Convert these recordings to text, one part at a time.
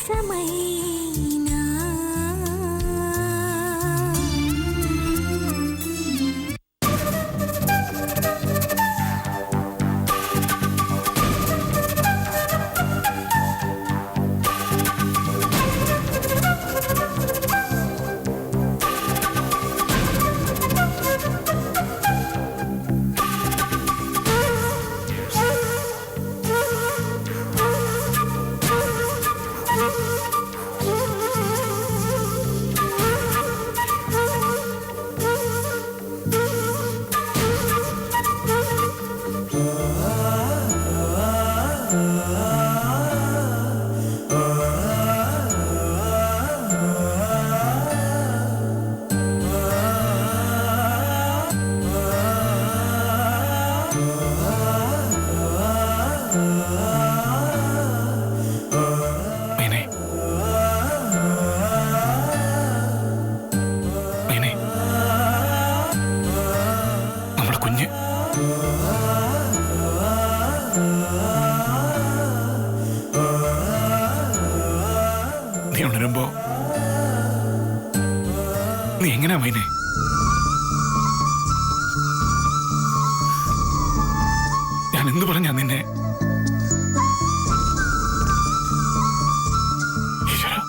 రసమైనా നീ ഉണരുമ്പോ നീ എങ്ങനെയാ മൈനെ? ഞാൻ എന്ത് പറഞ്ഞാ നിന്നെ? ഈശ്വരാ,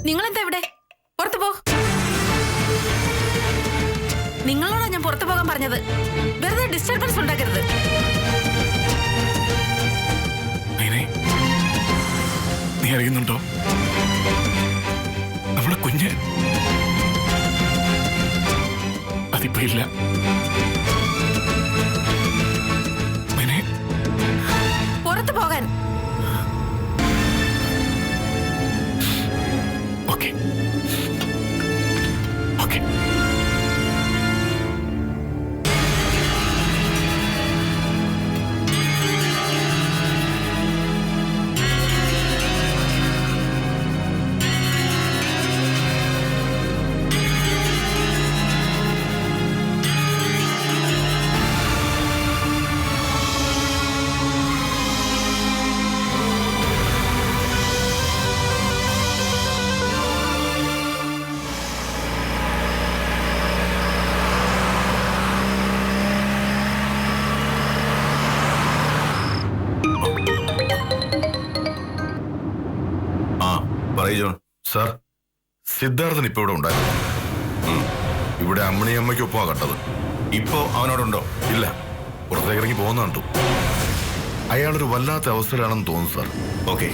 നിങ്ങളെന്താ ഇവിടെ? പുറത്തു പോ. നിങ്ങളോടാ ഞാൻ പുറത്തു പോകാൻ പറഞ്ഞത്. വെറുതെ ഡിസ്റ്റർബൻസ് ഉണ്ടാക്കരുത്. നീ അറിയുന്നുണ്ടോ നമ്മളെ കുഞ്ഞ് അതിപ്പോ ഇല്ല. പുറത്തു പോകാൻ. Okay okay. സാർ, സിദ്ധാർത്ഥൻ ഇപ്പൊ ഇവിടെ ഉണ്ടായിരുന്നു. ഇവിടെ അമ്മണിയും അമ്മയ്ക്കൊപ്പാ കണ്ടത്. ഇപ്പോ അവനോടുണ്ടോ? ഇല്ല, പുറത്തേക്ക് ഇറങ്ങി പോകുന്ന കണ്ടു. അയാളൊരു വല്ലാത്ത അവസ്ഥയിലാണെന്ന് തോന്നുന്നു സാർ. ഓക്കെ.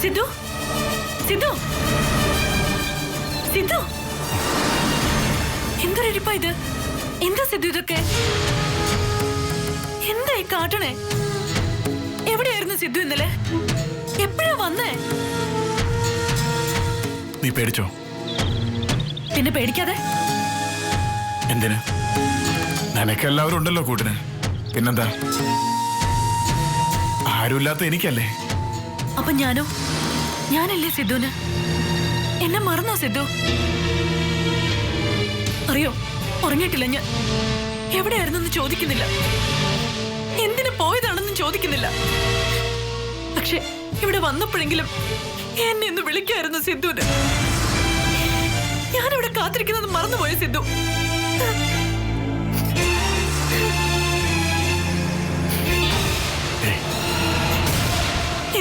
സിദ്ധു, സിദ്ധു, സിദ്ധു, എന്തൊരിപ്പാ ഇത്? എന്താ സിദ്ധു ഇതൊക്കെ? എന്തായി കാട്ടണേ? എവിടെയായിരുന്നു സിദ്ധു ഇന്നലെ? എപ്പോഴാ വന്നേ? നീ പേടിച്ചോ? പിന്നെ പേടിക്കാതെ. എന്തിന്? നിനക്കെല്ലാവരും ഉണ്ടല്ലോ കൂട്ടിന്. പിന്നെന്താ? ആരുമില്ലാത്ത എനിക്കല്ലേ? അപ്പൊ ഞാനോ? ഞാനല്ലേ സിദ്ധുന്? എന്നെ മറന്നോ സിദ്ധു? അറിയോ, ഉറങ്ങിയിട്ടില്ല ഞാൻ. എവിടെയായിരുന്നെന്ന് ചോദിക്കുന്നില്ല, എന്തിനു പോയതാണെന്നും ചോദിക്കുന്നില്ല. പക്ഷെ ഇവിടെ വന്നപ്പോഴെങ്കിലും എന്നെ ഒന്ന് വിളിക്കായിരുന്നു സിദ്ധുവിന്. ഞാനിവിടെ കാത്തിരിക്കുന്നത് മറന്നുപോയ സിദ്ധു.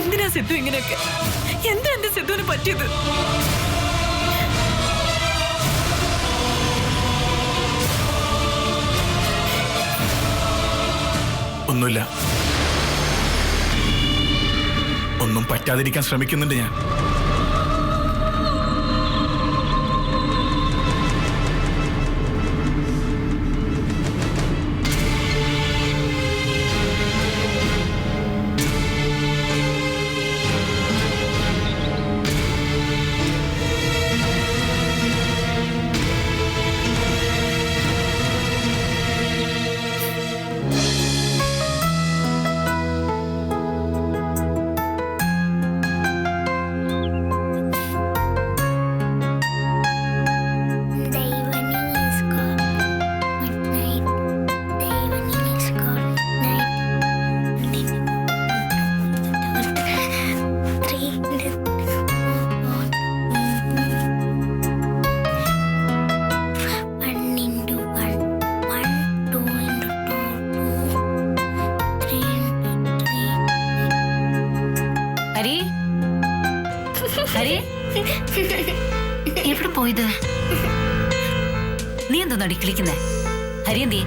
എന്തിനാ സിദ്ധു ഇങ്ങനെയൊക്കെ? എന്താ എന്റെ സിദ്ധുവിന് പറ്റിയത്? ഒന്നുമില്ല, ഒന്നും പറ്റാതിരിക്കാൻ ശ്രമിക്കുന്നുണ്ട് ഞാൻ. എവിടെ പോയത്? നീ എന്തോ നടിക്കളിക്കുന്നേ? ഹരി എന്തേ?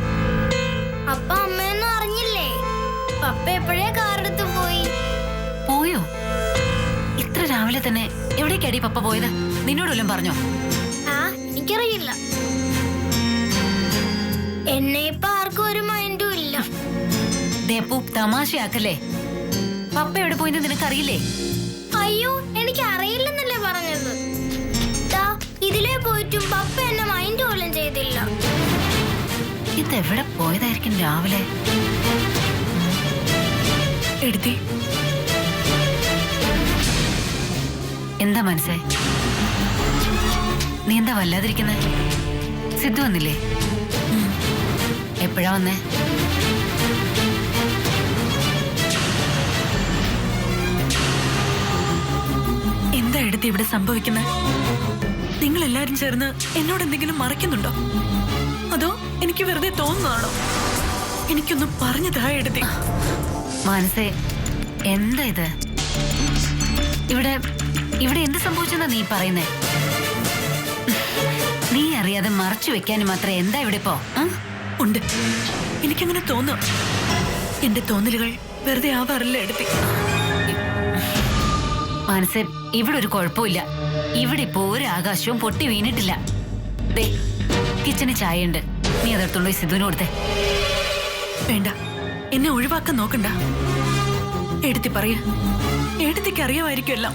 അപ്പ അമ്മയൊന്നും അറിഞ്ഞില്ലേ? പപ്പ എപ്പോഴേ കാറെടുത്ത് പോയി. പോയോ? ഇത്ര രാവിലെ തന്നെ എവിടേക്കാടി പപ്പ പോയത്? നിന്നോട് വല്ലതും പറഞ്ഞോ? ആ, എനിക്കറിയില്ല. എന്നെ ഇപ്പൊ ആർക്കും ഒരു മൈൻഡും ഇല്ല. ദേപ്പു, തമാശയാക്കല്ലേ. പപ്പ എവിടെ പോയെന്ന് നിനക്കറിയില്ലേ? അയ്യോ, എനിക്ക് അറിയില്ലെന്നല്ലേ പറഞ്ഞത്. ഇതിലേ പോയിട്ടും പപ്പ എന്നെ മൈൻഡ് പോലും ചെയ്തില്ല. ഇതെവിടെ പോയതായിരിക്കും രാവിലെ? എടുത്തി എന്താ മനസ്സേ, നീ എന്താ വല്ലാതിരിക്കുന്നെ? സിദ്ധു വന്നില്ലേ? എപ്പോഴാ വന്നേ? എന്താ എടുത്തി ഇവിടെ സംഭവിക്കുന്നത്? നിങ്ങൾ എല്ലാരും ചേർന്ന് എന്നോട് എന്തെങ്കിലും മറയ്ക്കുന്നുണ്ടോ? അതോ എനിക്ക് വെറുതെ തോന്നുന്നതാണോ? എനിക്കൊന്ന് പറഞ്ഞതാ എടുത്തി. മനസ്സേ, എന്താ ഇത്? ഇവിടെ ഇവിടെ എന്ത് സംഭവിച്ചെന്നാ നീ പറയുന്നേ? നീ അറിയാതെ മറച്ചു വെക്കാനും മാത്രം എന്താ ഇവിടെ ഇപ്പോ? ഉണ്ട്, എനിക്കങ്ങനെ തോന്നും. എന്റെ തോന്നലുകൾ വെറുതെ ആവാറില്ല എടുത്തി. മനസ്സേ, ഇവിടെ ഒരു കുഴപ്പമില്ല. ഇവിടെ ഇപ്പോ ഒരു ആകാശവും പൊട്ടി വീണിട്ടില്ല. ദേ, കിച്ചണിൽ ചായ ഉണ്ട്, നീ അതെടുത്തോണ്ട് സിദ്ധുവിന് കൊടുത്തേ. വേണ്ട, എന്നെ ഒഴിവാക്കാൻ നോക്കണ്ട. എടുത്തി പറയ, എടുത്തിക്ക് അറിയാമായിരിക്കുമല്ലോ.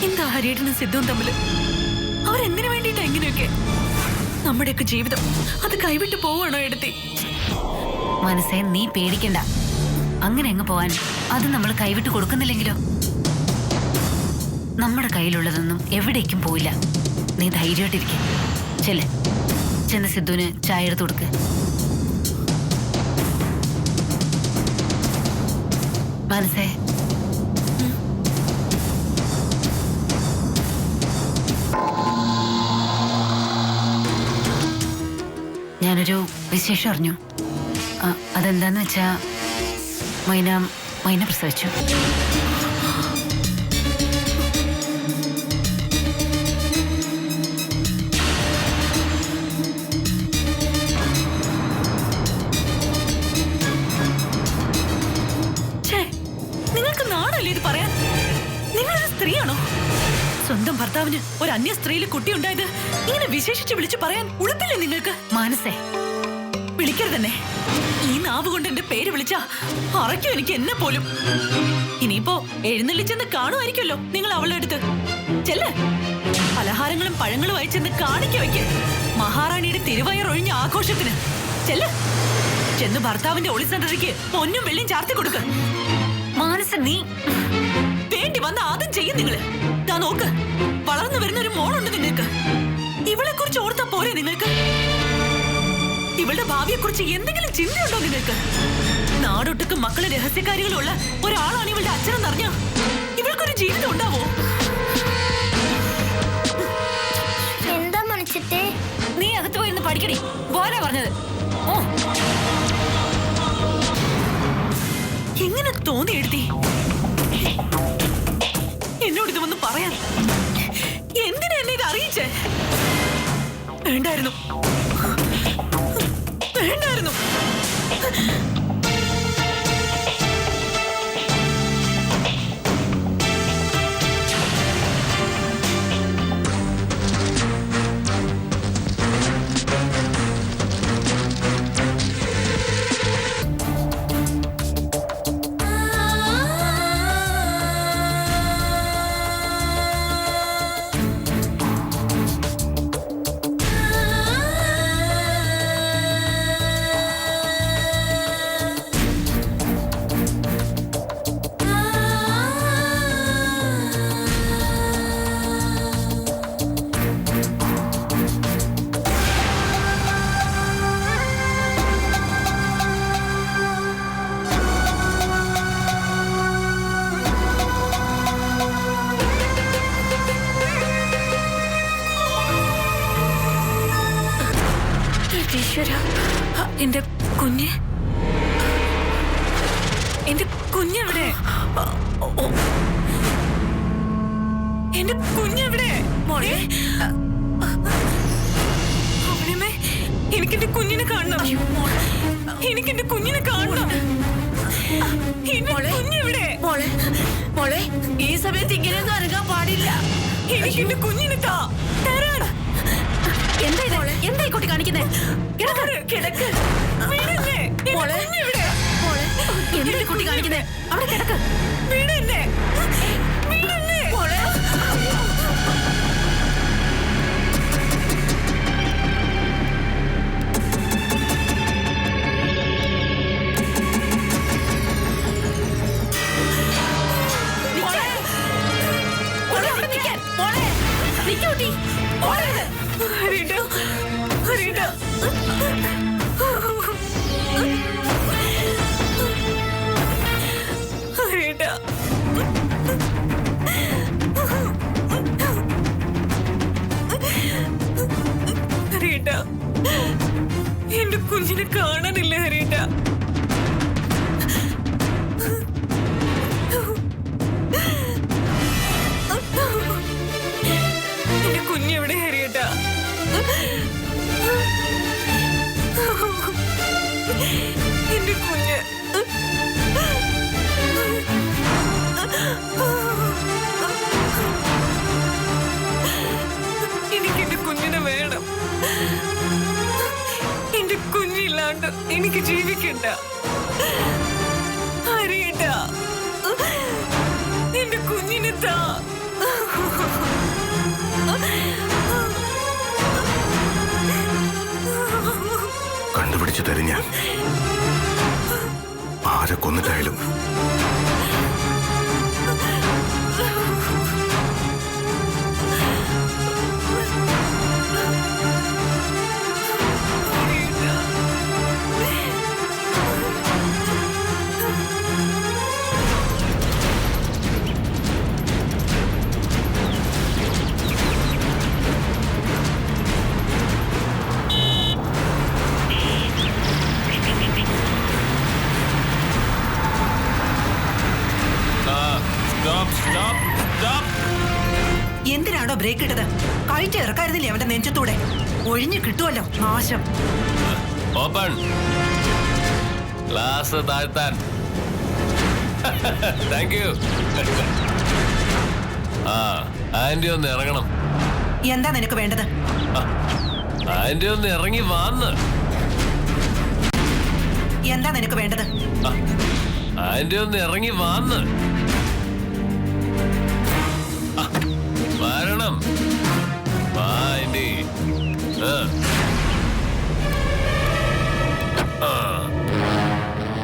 എന്താ ഹരിയേട്ടനും സിദ്ധുവും തമ്മില്? അവരെന്തിനു വേണ്ടിയിട്ടാ എങ്ങനെയൊക്കെ? നമ്മുടെയൊക്കെ ജീവിതം അത് കൈവിട്ട് പോവാണോ എടുത്തി? മനസ്സേ, നീ പേടിക്കണ്ട. അങ്ങനെ അങ്ങ് പോവാൻ അത് നമ്മൾ കൈവിട്ട് കൊടുക്കുന്നില്ലെങ്കിലോ? നമ്മുടെ കയ്യിലുള്ളതൊന്നും എവിടേക്കും പോയില്ല. നീ ധൈര്യമായിട്ടിരിക്കും. ചെല്ല്, ചെന്ന് സിദ്ധുവിന് ചായ എടുത്ത് കൊടുക്ക്. മനസ്സേ, ഞാനൊരു വിശേഷം അറിഞ്ഞു. അതെന്താന്ന് വെച്ചാ മൈന പ്രസവിച്ചു. നിങ്ങൾക്ക് നാണല്ലേ ഇത് പറയാൻ? നിങ്ങളൊരു സ്ത്രീയാണോ? സ്വന്തം ഭർത്താവിന് ഒരു അന്യ സ്ത്രീയിൽ കുട്ടി ഉണ്ടായത് ഇങ്ങനെ വിശേഷിച്ച് വിളിച്ചു പറയാൻ ഉളുപ്പില്ലേ നിങ്ങൾക്ക്? മനസ്സേ, വിളിക്കരുതന്നെ. ഈ നാവ് കൊണ്ട് എന്റെ പേര് വിളിച്ചാ അറയ്ക്കും എനിക്ക് എന്നെ പോലും. ഇനിയിപ്പോ എഴുന്നള്ളിച്ചെന്ന് കാണുമായിരിക്കുമല്ലോ നിങ്ങൾ അവളുടെ അടുത്ത്. ചെല്ല്, പലഹാരങ്ങളും പഴങ്ങളും അയച്ചെന്ന് കാണിക്ക വയ്ക്ക്. മഹാറാണിയുടെ തിരുവയറൊഴിഞ്ഞ ആഘോഷത്തിന് ചെല്ല്. ചെന്ന് ഭർത്താവിന്റെ ഒളിസെന്ററിക്ക് പൊന്നും വെള്ളിയും ചാർത്തി കൊടുക്ക. മനസ്സ്, നീ വേണ്ടി വന്ന ആദ്യം ചെയ്യും നിങ്ങള്. താ നോക്ക്, വളർന്നു വരുന്ന ഒരു മോളുണ്ട് നിങ്ങൾക്ക്. ഇവളെ കുറിച്ച് ഓർത്താ പോരെ നിങ്ങൾക്ക്? ഇവളുടെ ഭാവിയെ കുറിച്ച് എന്തെങ്കിലും ചിന്തയുണ്ടോ നിങ്ങൾക്ക്? നാടൊട്ടുക്ക് മക്കളെ രഹസ്യകാരികളുള്ള ഒരാളാണ് ഇവളുടെ അച്ഛനെന്നറിഞ്ഞ ഇവൾക്കൊരു ജീവിതം ഉണ്ടാവോ? എന്താ മണിച്ചിട്ടേ? നീ അകത്ത് പോയിരുന്ന് പഠിക്കടി, പോരാ പറഞ്ഞത്. ഓ, എങ്ങനെ തോന്നി എഴുതി എന്നോട് ഇത് വന്ന് പറയാൻ? എന്തിനാ എന്നെ ഇത് അറിയിച്ചേ? വേണ്ടായിരുന്നു, വേണ്ടായിരുന്നു. എന്റെ കുഞ്ഞ്, എന്റെ കുഞ്ഞെവിടെ? എന്റെ കുഞ്ഞെവിടെ? മോളെ, അവനമ്മേ, എനിക്കെന്റെ കുഞ്ഞിനെ കാണണം. എനിക്കെന്റെ കുഞ്ഞിനെ കാണണം. എന്റെ കുഞ്ഞെവിടെ? മോളെ, മോളെ, ഈ സമയത്ത് ഇങ്ങനെയൊന്നും അനങ്ങാൻ പാടില്ല. എനിക്കെന്റെ കുഞ്ഞിനെ തരാൻ. എന്തായി കുട്ടി കാണിക്കുന്നേ? കിടക്ക്. എന്തായി കുട്ടി കാണിക്കുന്നേ? അവിടെ കിടക്ക്. വീടല്ലേ? എന്റെ കുഞ്ഞിനെ കാണാനില്ല ഹരീട്ട. എന്റെ കുഞ്ഞെവിടെ ഹരീട്ട? എന്റെ കുഞ്ഞ് എനിക്കെന്റെ കുഞ്ഞിനെ വേണം. എന്റെ കുഞ്ഞില്ലാണ്ട് എനിക്ക് ജീവിക്കണ്ട ഹരിയേട്ട. എന്റെ കുഞ്ഞിനെ താ. കണ്ടുപിടിച്ചു തരും ഞാൻ, ആരെ കൊന്നിട്ടായാലും. എന്തിനാണോ ബ്രേക്ക് ഇട്ടത്? കഴിച്ച് ഇറക്കായിരുന്നില്ലേ അവന്റെ നെഞ്ചത്തൂടെ? ഒഴിഞ്ഞു കിട്ടുമല്ലോ നാശം. ഓപ്പൺ ഗ്ലാസ് താഴ്ത്താൻ. Thank you. ആ, ആന്റി ഒന്ന് ഇറങ്ങണം. എന്താ നിനക്ക് വേണ്ടത്? ആന്റി ഒന്ന് ഇറങ്ങി വന്ന്. എന്താ നിനക്ക് വേണ്ടത്? ആന്റി ഒന്ന് ഇറങ്ങി വന്ന്. വരണം. ആന്റി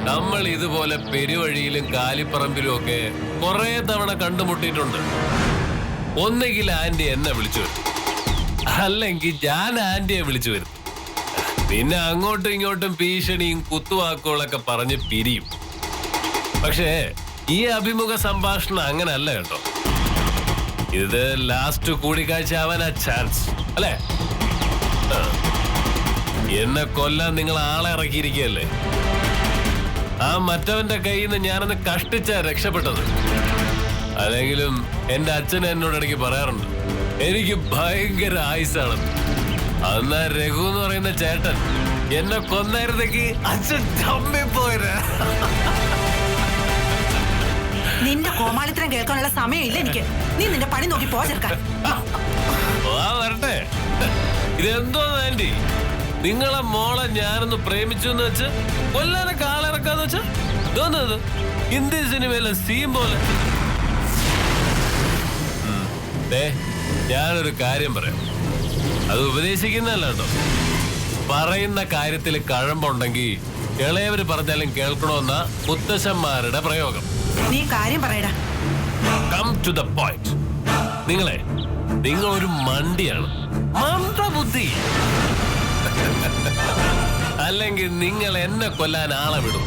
നമ്മൾ ഇതുപോലെ പെരുവഴിയിലും കാലിപ്പറമ്പിലും ഒക്കെ കുറെ തവണ കണ്ടുമുട്ടിയിട്ടുണ്ട്. ഒന്നുകിൽ ആന്റി എന്നെ വിളിച്ചു വരും, അല്ലെങ്കിൽ ഞാൻ ആന്റിയെ വിളിച്ചു വരും. പിന്നെ അങ്ങോട്ടും ഇങ്ങോട്ടും ഭീഷണിയും കുത്തുവാക്കുകളൊക്കെ പറഞ്ഞ് പിരിയും. പക്ഷേ ഈ അഭിമുഖ സംഭാഷണം അങ്ങനല്ല കേട്ടോ. ഇത് ലാസ്റ്റ് കൂടിക്കാഴ്ച ആവാനാ ചാൻസ് അല്ലേ? എന്നെ കൊല്ലാൻ നിങ്ങൾ ആളെ ഇറക്കിയിരിക്കുകയല്ലേ? ആ മറ്റവന്റെ കയ്യിൽ നിന്ന് ഞാനൊന്ന് കഷ്ടിച്ചാ രക്ഷപ്പെട്ടത്. അല്ലെങ്കിലും എന്റെ അച്ഛൻ എന്നോട് ഇടയ്ക്ക് പറയാറുണ്ട്, എനിക്ക് ഭയങ്കര ആയുസാണെന്ന്. അന്നാ രഘു എന്ന് പറയുന്ന ചേട്ടൻ എന്നെ കൊന്നായിരുന്നെങ്കിൽ അച്ഛൻ ചമ്മിപ്പോയരാ. നിന്റെ കോമാളിത്തരം കേൾക്കാനുള്ള സമയമില്ല എനിക്ക്. നീ നിന്റെ പണി നോക്കി പോ ചേർക്കാൻ. വരട്ടെ. ഇതെന്തോ ആന്റി, നിങ്ങളെ മോളെ ഞാനൊന്ന് പ്രേമിച്ചു എന്ന് വെച്ച് കൊല്ലാനൊക്കെ ആളിറക്കാന്ന് വെച്ചാ തോന്നുന്നത് ഹിന്ദി സിനിമയിലെ സീൻ പോലെ. ഞാനൊരു കാര്യം പറയാം, അത് ഉപദേശിക്കുന്നല്ല കേട്ടോ. പറയുന്ന കാര്യത്തിൽ കഴമ്പുണ്ടെങ്കിൽ ഇളയവര് പറഞ്ഞാലും കേൾക്കണമെന്ന മുത്തശ്ശന്മാരുടെ പ്രയോഗം. നീ കാര്യം പറയടാ. Come to the point. നിങ്ങളൊരു മണ്ടിയാണ്, മന്ദബുദ്ധി. അല്ലെങ്കിൽ നിങ്ങൾ എന്നെ കൊല്ലാൻ ആളെ വിടും.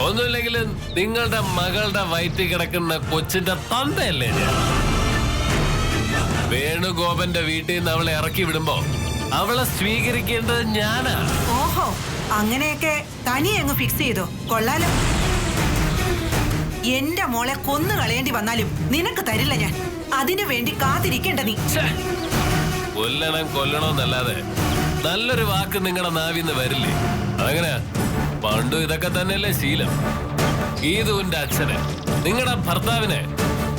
ഒന്നുമില്ലെങ്കിൽ നിങ്ങളുടെ മകളുടെ വയറ്റിൽ കിടക്കുന്ന കൊച്ചിന്റെ തന്തയല്ലേ ഞാൻ. വേണുഗോപന്റെ വീട്ടിൽ നിന്ന് അവളെ ഇറക്കി വിടുമ്പോ അവളെ സ്വീകരിക്കേണ്ടത് ഞാനാ. ഓഹോ, അങ്ങനെയൊക്കെ തനിയെ അങ്ങ് ഫിക്സ് ചെയ്തോ? കൊള്ളാലോ. എന്റെ മോളെ കൊന്നു കളയേണ്ടി വന്നാലും നിനക്ക് തരില്ല ഞാൻ. അതിനു വേണ്ടി കാത്തിരിക്കേണ്ട നീ. കൊല്ലണമെന്നല്ലാതെ നല്ലൊരു വാക്ക് നിങ്ങളുടെ നാവിന്ന് വരില്ലേ? അതങ്ങനെ പണ്ടും ഇതൊക്കെ തന്നെയല്ലേ ശീലം. ഗീതുവിന്റെ അച്ഛനെ, നിങ്ങളുടെ ഭർത്താവിനെ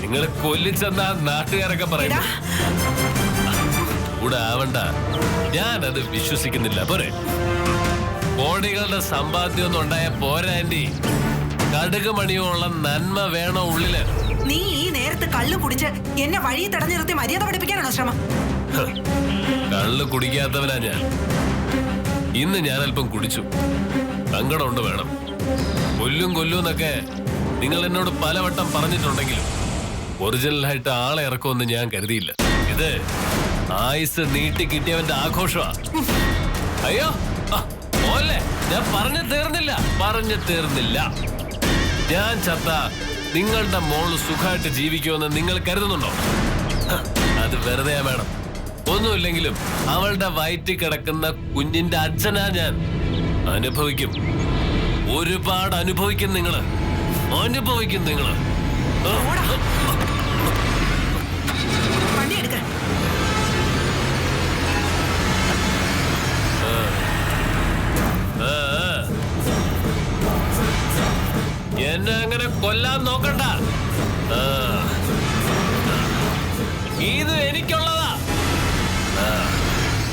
നിങ്ങൾ കൊല്ലിച്ചെന്നാ നാട്ടുകാരൊക്കെ പറയും. കൂടെ ആവണ്ട, ഞാനത് വിശ്വസിക്കുന്നില്ല. പോരെ, കോടികളുടെ സമ്പാദ്യമൊന്നും ഉണ്ടായ പോരാ ആന്റി. കടുക് മണിയോളം നന്മ വേണോ ഉള്ളില്? നീ ഈ നേരത്ത് കള്ളു കുടിച്ച് എന്നെ വഴി തടഞ്ഞു നിർത്തി മര്യാദ പഠിപ്പിക്കാനാണോ ശ്രമം? കള്ളു കുടിക്കാത്തവനാ ഞാൻ. ഇന്ന് ഞാൻ അല്പം കുടിച്ചു. സങ്കടമുണ്ട് വേണം. കൊല്ലും എന്നൊക്കെ നിങ്ങൾ എന്നോട് പലവട്ടം പറഞ്ഞിട്ടുണ്ടെങ്കിലും ഒറിജിനലായിട്ട് ആളെ ഇറക്കുമെന്ന് ഞാൻ കരുതിയില്ല. ഇത് ആയുസ് നീട്ടി കിട്ടിയവന്റെ ആഘോഷമാ. അയ്യോ ഓല്ലേ, ഞാൻ പറഞ്ഞു തീർന്നില്ല. ഞാൻ ചത്ത നിങ്ങളുടെ മോള് സുഖമായിട്ട് ജീവിക്കുമെന്ന് നിങ്ങൾ കരുതുന്നുണ്ടോ? അത് വെറുതെ വേണം. ഒന്നുമില്ലെങ്കിലും അവളുടെ വയറ്റിൽ കിടക്കുന്ന കുഞ്ഞിന്റെ അച്ഛനാ ഞാൻ. അനുഭവിക്കും, ഒരുപാട് അനുഭവിക്കും നിങ്ങള്. എന്നെ അങ്ങനെ കൊല്ലാൻ നോക്കണ്ട. ഗീതു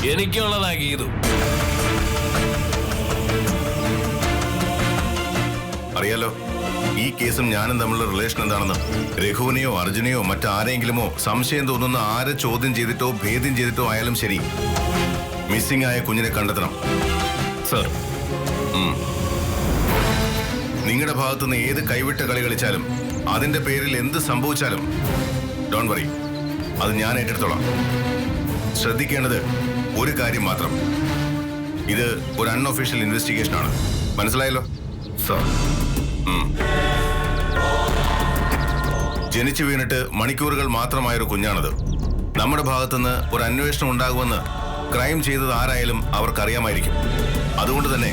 എനിക്കുള്ളതാ ഗീതു. അറിയാലോ, ഈ കേസും ഞാനും തമ്മിലുള്ള റിലേഷൻ എന്താണെന്ന്. രഘുവിനെയോ അർജുനെയോ മറ്റാരെങ്കിലുമോ സംശയം തോന്നുന്ന ആരെ ചോദ്യം ചെയ്തിട്ടോ ഭേദ്യം ചെയ്തിട്ടോ ആയാലും ശരി, മിസ്സിംഗ് ആയ കുഞ്ഞിനെ കണ്ടെത്തണം സർ. നിങ്ങളുടെ ഭാഗത്തുനിന്ന് ഏത് കൈവിട്ട കളി കളിച്ചാലും അതിന്റെ പേരിൽ എന്ത് സംഭവിച്ചാലും ഡോൺ വറി, അത് ഞാൻ ഏറ്റെടുത്തോളാം. ശ്രദ്ധിക്കേണ്ടത് ഒരു കാര്യം മാത്രം, ഇത് ഒരു അൺഒഫീഷ്യൽ ഇൻവെസ്റ്റിഗേഷൻ ആണ്. മനസ്സിലായല്ലോ സർ? ജനിച്ചു വീണിട്ട് മണിക്കൂറുകൾ മാത്രമായൊരു കുഞ്ഞാണത്. നമ്മുടെ ഭാഗത്തുനിന്ന് ഒരു അന്വേഷണം ഉണ്ടാകുമെന്ന് ക്രൈം ചെയ്തത് ആരായാലും അവർക്കറിയാമായിരിക്കും. അതുകൊണ്ട് തന്നെ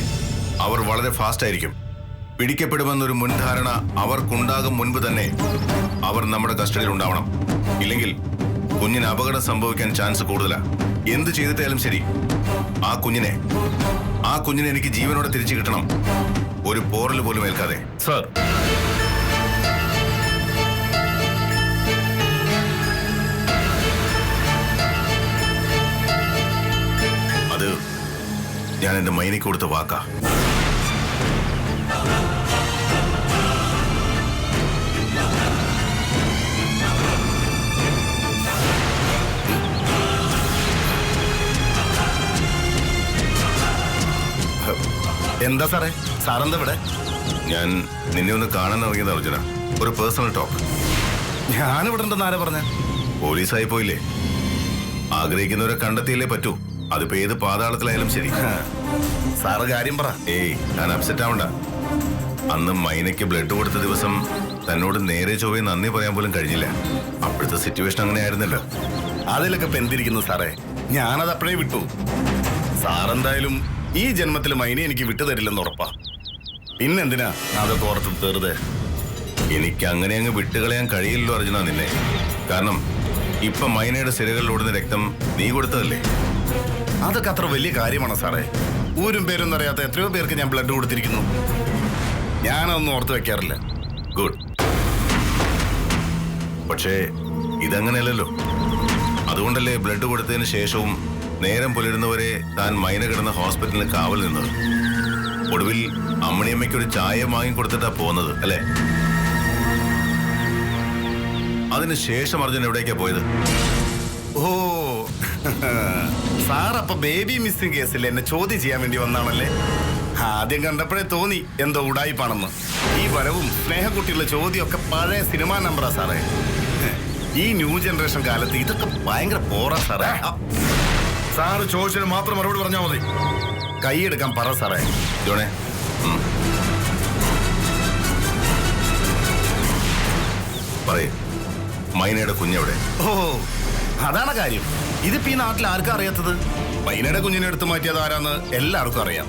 അവർ വളരെ ഫാസ്റ്റ് ആയിരിക്കും. പിടിക്കപ്പെടുമെന്നൊരു മുൻധാരണ അവർക്കുണ്ടാകും മുൻപ് തന്നെ അവർ നമ്മുടെ കസ്റ്റഡിയിൽ ഉണ്ടാവണം. ഇല്ലെങ്കിൽ കുഞ്ഞിന് അപകടം സംഭവിക്കാൻ ചാൻസ് കൂടുതലാ. എന്ത് ചെയ്തിട്ടായാലും ശരി, ആ കുഞ്ഞിനെ എനിക്ക് ജീവനോടെ തിരിച്ചു കിട്ടണം, ഒരു പോറൽ പോലും ഏൽക്കാതെ സർ. അത് ഞാൻ എന്റെ മൈനിക്ക് കൊടുത്ത വാക്കാ. എന്താ സാറേ? സാറെന്താ ഇവിടെ? ഞാൻ നിന്നെ ഒന്ന് കാണാൻ ഇറങ്ങിയത് അർജുന, ഒരു പേഴ്സണൽ ടോക്ക്. ഞാനിവിടെ ഉണ്ടെന്ന് ആരാ പറഞ്ഞ? പോലീസായി പോയില്ലേ, ആഗ്രഹിക്കുന്നവരെ കണ്ടെത്തിയല്ലേ പറ്റൂ. അതിപ്പോ ഏത് പാതാളത്തിലായാലും ശരി. സാറ് കാര്യം പറ. ഏയ് ഞാൻ അപ്സെറ്റ് ആവണ്ട. അന്ന് മൈനയ്ക്ക് ബ്ലഡ് കൊടുത്ത ദിവസം തന്നോട് നേരെ ചൊവ്വേ നന്ദി പറയാൻ പോലും കഴിഞ്ഞില്ല. അപ്പോഴത്തെ സിറ്റുവേഷൻ അങ്ങനെ ആയിരുന്നല്ലോ. അതിലൊക്കെ ഇപ്പൊ എന്തിരിക്കുന്നു സാറേ, ഞാനത് അപ്പോഴേ വിട്ടു. സാറെന്തായാലും ഈ ജന്മത്തിൽ മൈനെ എനിക്ക് വിട്ടുതരില്ലെന്ന് ഉറപ്പാ. പിന്നെന്തിനാ അതൊക്കെ ഓർത്ത് തീർതെ? എനിക്ക് അങ്ങനെ അങ്ങ് വിട്ടുകളയാൻ കഴിയില്ലല്ലോ അർജുന നിന്നെ. കാരണം ഇപ്പൊ മൈനയുടെ സിരകളിലോടുന്ന രക്തം നീ കൊടുത്തതല്ലേ. അതൊക്കെ അത്ര വലിയ കാര്യമാണോ സാറേ? ഊരും പേരൊന്നും അറിയാത്ത എത്രയോ പേർക്ക് ഞാൻ ബ്ലഡ് കൊടുത്തിരിക്കുന്നു. ഞാനതൊന്നും ഓർത്ത് വെക്കാറില്ല. ഗുഡ്. പക്ഷേ ഇതങ്ങനെയല്ലല്ലോ. അതുകൊണ്ടല്ലേ ബ്ലഡ് കൊടുത്തതിന് ശേഷവും നേരം പുലരുന്നവരെ താൻ മൈന കിടന്ന ഹോസ്പിറ്റലിൽ കാവൽ നിന്നത്. ഒടുവിൽ അമ്മണിയമ്മയ്ക്ക് ഒരു ചായ വാങ്ങി കൊടുത്തിട്ടാ പോകുന്നത് അല്ലേ? അതിനുശേഷം അർജുൻ എവിടേക്കാ പോയത്? ഓ സാർ അപ്പൊ ബേബി മിസ്സിംഗ് കേസിൽ എന്നെ ചോദ്യം ചെയ്യാൻ വേണ്ടി വന്നാണല്ലേ? ആദ്യം കണ്ടപ്പോഴേ തോന്നി എന്തോ ഉടായിപ്പാണെന്ന്. ഈ വരവും സ്നേഹക്കുട്ടിയുള്ള ചോദ്യമൊക്കെ പഴയ സിനിമാ നമ്പറാ സാറേ. ഈ ന്യൂ ജനറേഷൻ കാലത്ത് ഇതൊക്കെ ഭയങ്കര പോറാ സാറേ. സാറ് ചോദിച്ചതിന് മാത്രം മറുപടി പറഞ്ഞാൽ മതി. കൈയെടുക്കാൻ പറ സാറേ. ജോണേ, പറയേ, മൈനയുടെ കുഞ്ഞെവിടെ? ഓ അതാണ് കാര്യം. ഇതിപ്പോ ഈ നാട്ടിൽ ആർക്കാ അറിയാത്തത്? മൈനയുടെ കുഞ്ഞിനെ എടുത്തു മാറ്റിയത് ആരാന്ന് എല്ലാവർക്കും അറിയാം.